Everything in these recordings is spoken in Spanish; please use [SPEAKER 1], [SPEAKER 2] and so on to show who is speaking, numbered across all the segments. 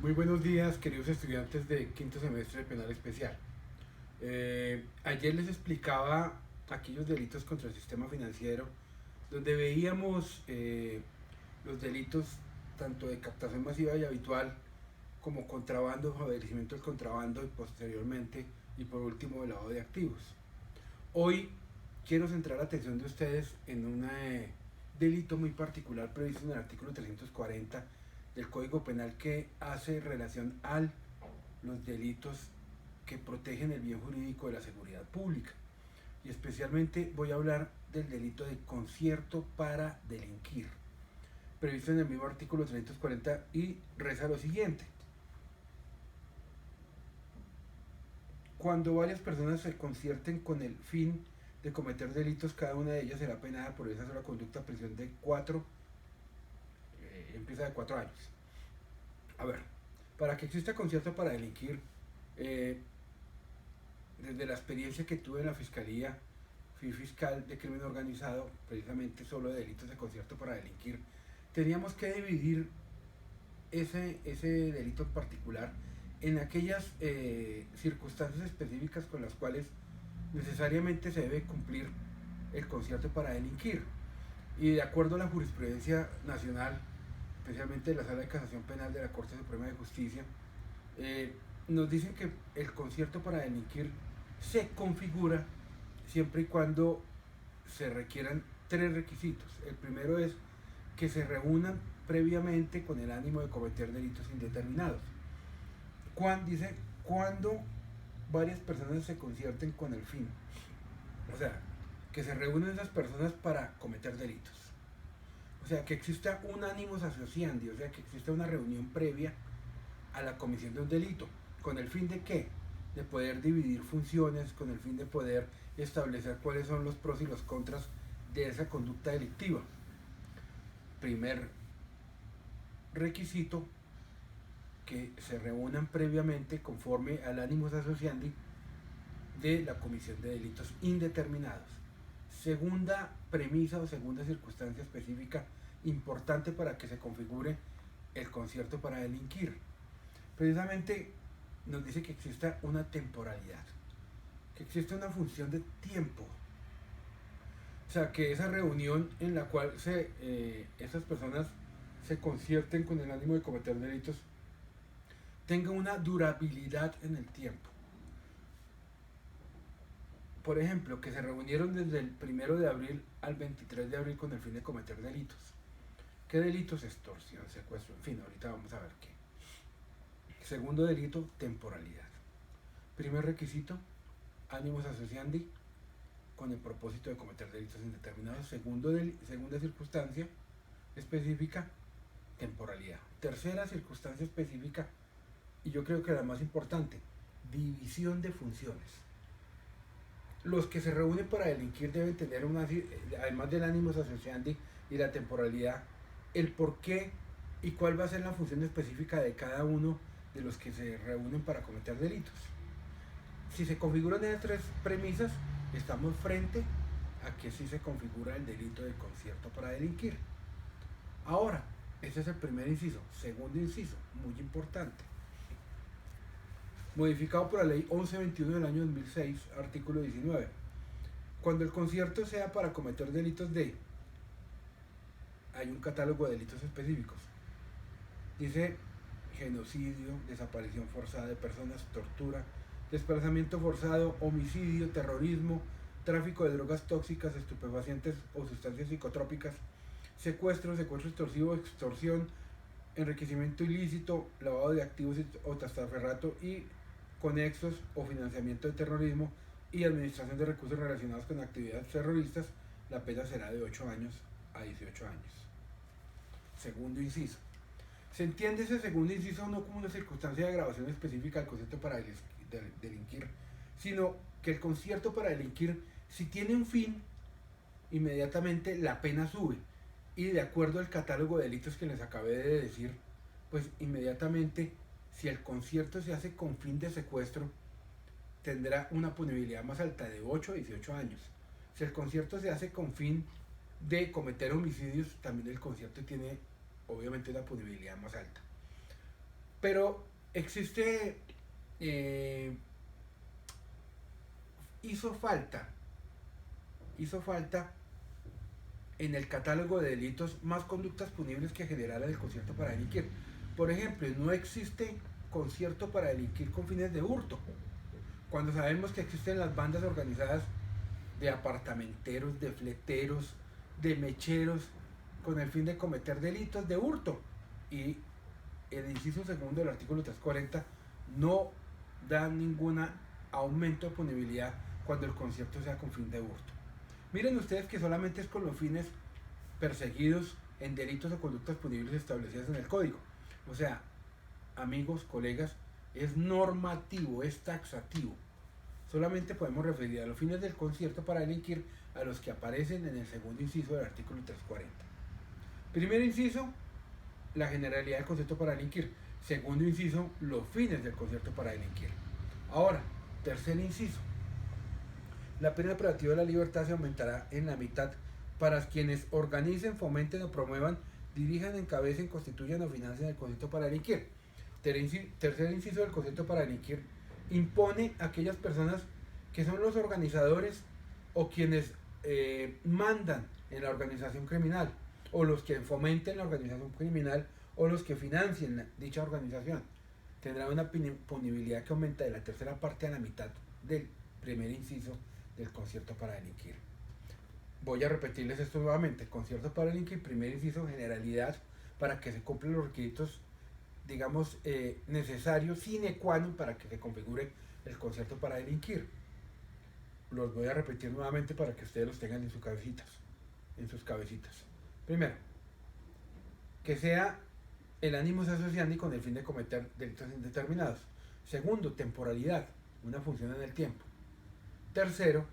[SPEAKER 1] Muy buenos días, queridos estudiantes de quinto semestre de Penal Especial. Ayer les explicaba aquellos delitos contra el sistema financiero, donde veíamos los delitos tanto de captación masiva y habitual, como contrabando, favorecimiento del contrabando y posteriormente, y por último, el lavado de activos. Hoy quiero centrar la atención de ustedes en un delito muy particular previsto en el artículo 340 del Código Penal que hace relación a los delitos que protegen el bien jurídico de la seguridad pública. Y especialmente voy a hablar del delito de concierto para delinquir, previsto en el mismo artículo 340 y reza lo siguiente. Cuando varias personas se concierten con el fin de cometer delitos, cada una de ellas será penada por esa sola conducta prisión de 4, empieza de 4 años. A ver, para que exista concierto para delinquir, desde la experiencia que tuve en la fiscalía, fui fiscal de crimen organizado, precisamente solo de delitos de concierto para delinquir, teníamos que dividir ese delito en particular en aquellas circunstancias específicas con las cuales necesariamente se debe cumplir el concierto para delinquir. Y de acuerdo a la jurisprudencia nacional, especialmente de la Sala de Casación Penal de la Corte Suprema de Justicia, nos dicen que el concierto para delinquir se configura siempre y cuando se requieran 3 requisitos. El primero es que se reúnan previamente con el ánimo de cometer delitos indeterminados. Dice, cuando varias personas se concierten con el fin. O sea, que se reúnen esas personas para cometer delitos. O sea, que exista un ánimos associandi, o sea, que exista una reunión previa a la comisión de un delito. ¿Con el fin de qué? De poder dividir funciones, con el fin de poder establecer cuáles son los pros y los contras de esa conducta delictiva. Primer requisito, que se reúnan previamente conforme al ánimos associandi de la comisión de delitos indeterminados. Segunda premisa o segunda circunstancia específica importante para que se configure el concierto para delinquir. Precisamente nos dice que exista una temporalidad, que exista una función de tiempo. O sea, que esa reunión en la cual esas personas se concierten con el ánimo de cometer delitos tenga una durabilidad en el tiempo. Por ejemplo, que se reunieron desde el 1 de abril al 23 de abril con el fin de cometer delitos. ¿Qué delitos? Extorsión, secuestro, en fin, ahorita vamos a ver qué. Segundo delito, temporalidad. Primer requisito, ánimos associandi con el propósito de cometer delitos indeterminados. Segunda circunstancia específica, temporalidad. Tercera circunstancia específica, y yo creo que la más importante, división de funciones. Los que se reúnen para delinquir deben tener además del ánimos associandi y la temporalidad, el por qué y cuál va a ser la función específica de cada uno de los que se reúnen para cometer delitos. Si se configuran esas 3 premisas, estamos frente a que sí se configura el delito de concierto para delinquir. Ahora, ese es el primer inciso. Segundo inciso, muy importante. Modificado por la ley 1121 del año 2006, artículo 19. Cuando el concierto sea para cometer delitos hay un catálogo de delitos específicos. Dice genocidio, desaparición forzada de personas, tortura, desplazamiento forzado, homicidio, terrorismo, tráfico de drogas tóxicas, estupefacientes o sustancias psicotrópicas, secuestro extorsivo, extorsión, enriquecimiento ilícito, lavado de activos o testaferrato y conexos o financiamiento de terrorismo y administración de recursos relacionados con actividades terroristas. La pena será de 8 años a 18 años. Segundo inciso. Se entiende ese segundo inciso no como una circunstancia de agravación específica del concierto para delinquir, sino que el concierto para delinquir, si tiene un fin, inmediatamente la pena sube. Y de acuerdo al catálogo de delitos que les acabé de decir, pues inmediatamente, si el concierto se hace con fin de secuestro, tendrá una punibilidad más alta de 8 a 18 años. Si el concierto se hace con fin de cometer homicidios, también el concierto tiene obviamente una punibilidad más alta. Pero existe, eh, hizo falta, hizo falta en el catálogo de delitos más conductas punibles que generara el concierto para delinquir. Por ejemplo, no existe concierto para delinquir con fines de hurto, cuando sabemos que existen las bandas organizadas de apartamenteros, de fleteros, de mecheros, con el fin de cometer delitos de hurto. Y el inciso segundo del artículo 340 no da ningún aumento de punibilidad cuando el concierto sea con fin de hurto. Miren ustedes que solamente es con los fines perseguidos en delitos o conductas punibles establecidas en el código. O sea, amigos, colegas, es normativo, es taxativo. Solamente podemos referir a los fines del concierto para delinquir a los que aparecen en el segundo inciso del artículo 340. Primer inciso, la generalidad del concierto para delinquir. Segundo inciso, los fines del concierto para delinquir. Ahora, tercer inciso, la pena privativa de la libertad se aumentará en la mitad para quienes organicen, fomenten o promuevan, dirijan, encabecen, constituyan o financien el concierto para delinquir. Tercer inciso del concierto para delinquir impone a aquellas personas que son los organizadores o quienes mandan en la organización criminal, o los que fomenten la organización criminal, o los que financien dicha organización. Tendrá una punibilidad que aumenta de la tercera parte a la mitad del primer inciso del concierto para delinquir. Voy a repetirles esto nuevamente. Concierto para delinquir, primer inciso, generalidad, para que se cumplan los requisitos, digamos, necesarios sine qua non para que se configure el concierto para delinquir. Los voy a repetir nuevamente para que ustedes los tengan en sus cabecitas. Primero, que sea el ánimo asociandi con el fin de cometer delitos indeterminados. Segundo, temporalidad, una función en el tiempo. Tercero,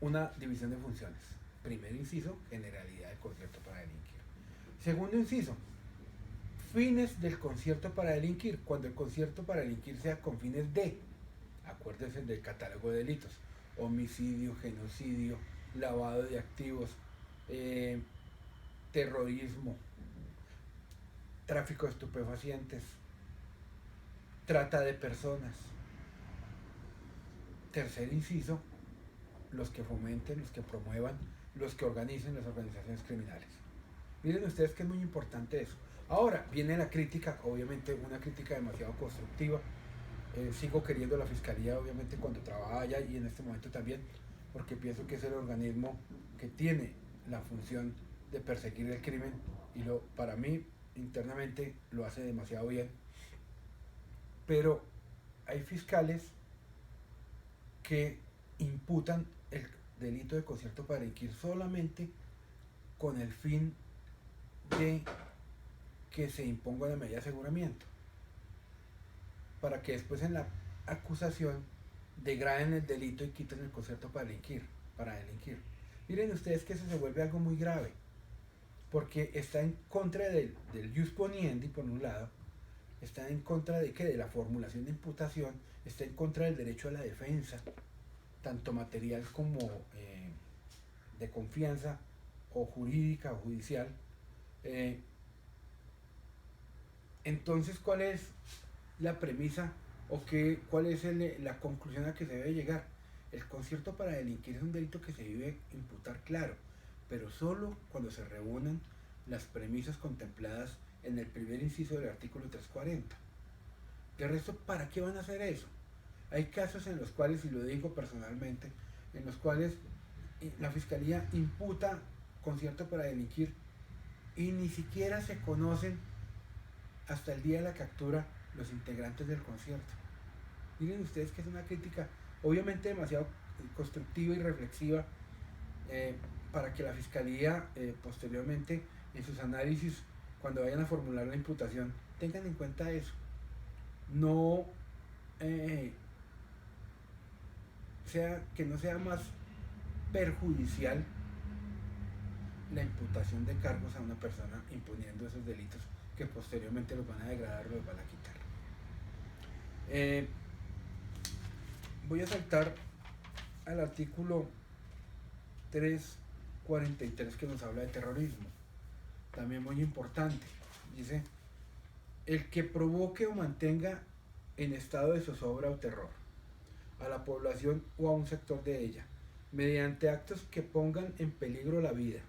[SPEAKER 1] una división de funciones. Primer inciso, generalidad del concierto para delinquir. Segundo inciso, fines del concierto para delinquir, cuando el concierto para delinquir sea con fines de, acuérdense del catálogo de delitos, homicidio, genocidio, lavado de activos, terrorismo, tráfico de estupefacientes, trata de personas. Tercer inciso, los que fomenten, los que promuevan, los que organicen las organizaciones criminales. Miren ustedes que es muy importante eso. Ahora viene la crítica, obviamente una crítica demasiado constructiva. Sigo queriendo la Fiscalía, obviamente, cuando trabaja allá y en este momento también, porque pienso que es el organismo que tiene la función de perseguir el crimen y para mí internamente lo hace demasiado bien. Pero hay fiscales que imputan el delito de concierto para delinquir solamente con el fin de que se imponga la medida de aseguramiento, para que después en la acusación degraden el delito y quiten el concierto para delinquir. Miren ustedes que eso se vuelve algo muy grave, porque está en contra del jus poniendi, por un lado, está en contra de la formulación de imputación, está en contra del derecho a la defensa, tanto material como de confianza, o jurídica o judicial. Entonces, ¿cuál es la premisa o cuál es la conclusión a que se debe llegar? El concierto para delinquir es un delito que se debe imputar, claro, pero solo cuando se reúnan las premisas contempladas en el primer inciso del artículo 340. De resto, ¿para qué van a hacer eso? Hay casos en los cuales, y lo digo personalmente, en los cuales la Fiscalía imputa concierto para delinquir y ni siquiera se conocen hasta el día de la captura los integrantes del concierto. Miren ustedes que es una crítica obviamente demasiado constructiva y reflexiva, para que la Fiscalía posteriormente en sus análisis, cuando vayan a formular la imputación, tengan en cuenta eso. No que no sea más perjudicial la imputación de cargos a una persona imponiendo esos delitos que posteriormente los van a degradar o los van a quitar. Voy a saltar al artículo 343 que nos habla de terrorismo, también muy importante. Dice El que provoque o mantenga en estado de zozobra o terror a la población o a un sector de ella, mediante actos que pongan en peligro la vida,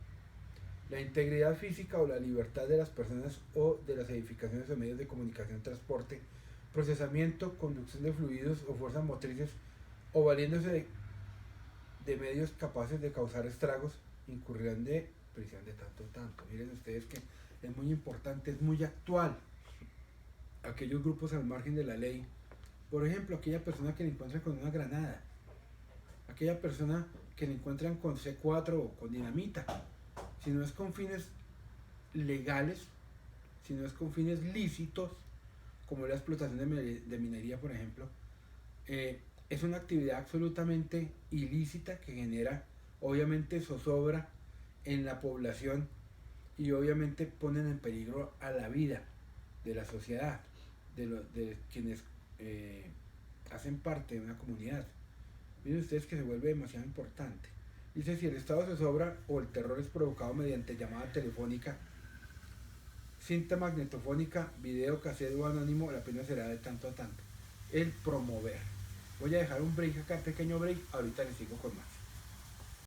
[SPEAKER 1] la integridad física o la libertad de las personas o de las edificaciones o medios de comunicación, transporte, procesamiento, conducción de fluidos o fuerzas motrices, o valiéndose de medios capaces de causar estragos, incurrirán de prisión de tanto en tanto. Miren ustedes que es muy importante, es muy actual. Aquellos grupos al margen de la ley, por ejemplo, aquella persona que le encuentran con una granada, aquella persona que le encuentran con C4 o con dinamita, si no es con fines legales, si no es con fines lícitos, como la explotación de minería, por ejemplo, es una actividad absolutamente ilícita que genera, obviamente, zozobra en la población y obviamente ponen en peligro a la vida de la sociedad, de quienes hacen parte de una comunidad. Miren ustedes que se vuelve demasiado importante. Dice, si el estado de zozobra o el terror es provocado mediante llamada telefónica, cinta magnetofónica, video, cassette o anónimo, la pena será de tanto a tanto. El promover. Voy a dejar un break acá, pequeño break, ahorita les sigo con más.